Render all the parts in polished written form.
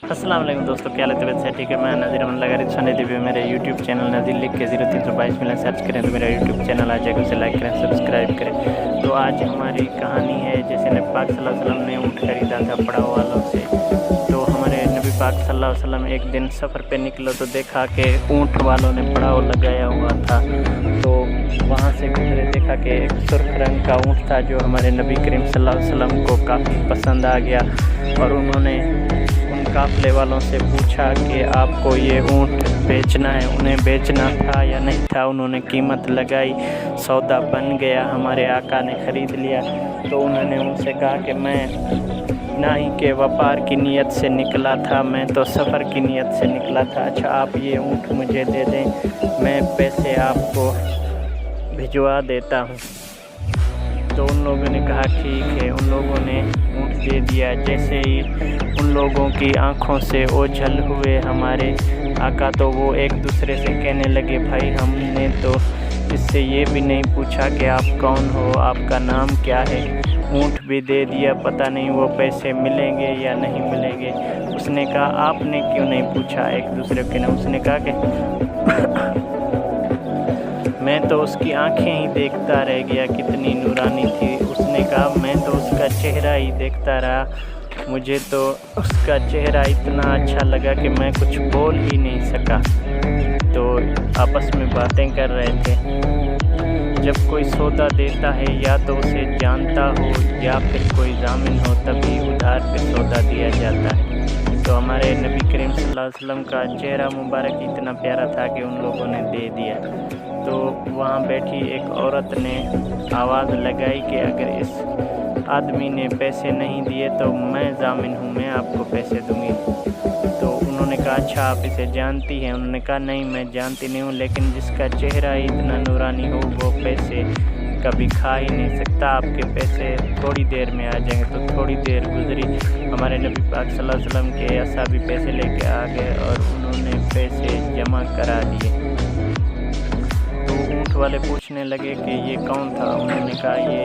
अस्सलाम वालेकुम दोस्तों, क्या हाल है? तबीयत से ठीक है? मैं नज़ीर अमन लगा सुने थे मेरे यूट्यूब चैनल नज़ीर लिख के 0322 मिला सर्च करें तो मेरा यूट्यूब चैनल आ जाएगा, उसे लाइक करें, सब्सक्राइब करें। तो आज हमारी कहानी है, जैसे नबी पाक सल्लल्लाहु अलैहि वसल्लम ने ऊँट खरीदा था पड़ाव वालों से। तो हमारे नबी पाक सल्लल्लाहु अलैहि वसल्लम एक दिन सफ़र पे निकलो तो देखा कि ऊँट वालों ने पड़ाव लगाया हुआ था। तो वहाँ से गुजरे, देखा कि एक सुर्ख रंग का ऊँट था जो हमारे नबी करीम सल्लल्लाहु अलैहि वसल्लम को काफ़ी पसंद आ गया। और उन्होंने उन काफ़िले वालों से पूछा कि आपको ये ऊँट बेचना है। उन्हें बेचना था या नहीं था, उन्होंने कीमत लगाई, सौदा बन गया, हमारे आका ने ख़रीद लिया। तो उन्होंने उनसे कहा कि मैं ना ही के व्यापार की नीयत से निकला था, मैं तो सफ़र की नीयत से निकला था। अच्छा, आप ये ऊँट मुझे दे दें, मैं पैसे आपको भिजवा देता हूँ। तो उन लोगों ने कहा ठीक है। उन लोगों ने ऊँट दे दिया। जैसे ही उन लोगों की आंखों से ओझल हुए हमारे आका, तो वो एक दूसरे से कहने लगे, भाई हमने तो इससे ये भी नहीं पूछा कि आप कौन हो, आपका नाम क्या है। ऊँट भी दे दिया, पता नहीं वो पैसे मिलेंगे या नहीं मिलेंगे। उसने कहा आपने क्यों नहीं पूछा एक दूसरे के नाम? उसने कहा कि मैं तो उसकी आंखें ही देखता रह गया, कितनी नूरानी थी। उसने कहा मैं तो उसका चेहरा ही देखता रहा, मुझे तो उसका चेहरा इतना अच्छा लगा कि मैं कुछ बोल ही नहीं सका। तो आपस में बातें कर रहे थे। जब कोई सौदा देता है या तो उसे जानता हो या फिर कोई जामिन हो, तभी उधार पे सौदा दिया जाता है। तो हमारे नबी करीम सल्लल्लाहु अलैहि वसल्लम का चेहरा मुबारक इतना प्यारा था कि उन लोगों ने दे दिया। तो वहाँ बैठी एक औरत ने आवाज़ लगाई कि अगर इस आदमी ने पैसे नहीं दिए तो मैं जामिन हूँ, मैं आपको पैसे दूँगी। तो उन्होंने कहा अच्छा आप इसे जानती हैं? उन्होंने कहा नहीं, मैं जानती नहीं हूँ, लेकिन जिसका चेहरा इतना नूरानी हो वो पैसे कभी खा ही नहीं सकता, आपके पैसे थोड़ी देर में आ जाएंगे। तो थोड़ी देर गुजरी, हमारे नबी पाक सल्लल्लाहु अलैहि वसल्लम के असहाबी पैसे लेके आ गए और उन्होंने पैसे जमा करा दिए। ऊँट वाले पूछने लगे कि ये कौन था? उन्होंने कहा ये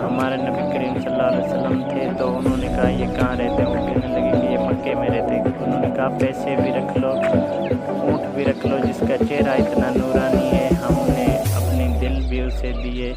हमारे नबी करीम सल्लल्लाहु अलैहि वसल्लम थे। तो उन्होंने कहा ये कहाँ रहते हैं? वो कहने लगे कि ये मक्के में रहते। उन्होंने कहा पैसे भी रख लो, ऊँट भी रख लो, जिसका चेहरा इतना नूरानी है, हमने अपने दिल भी उसे दिए।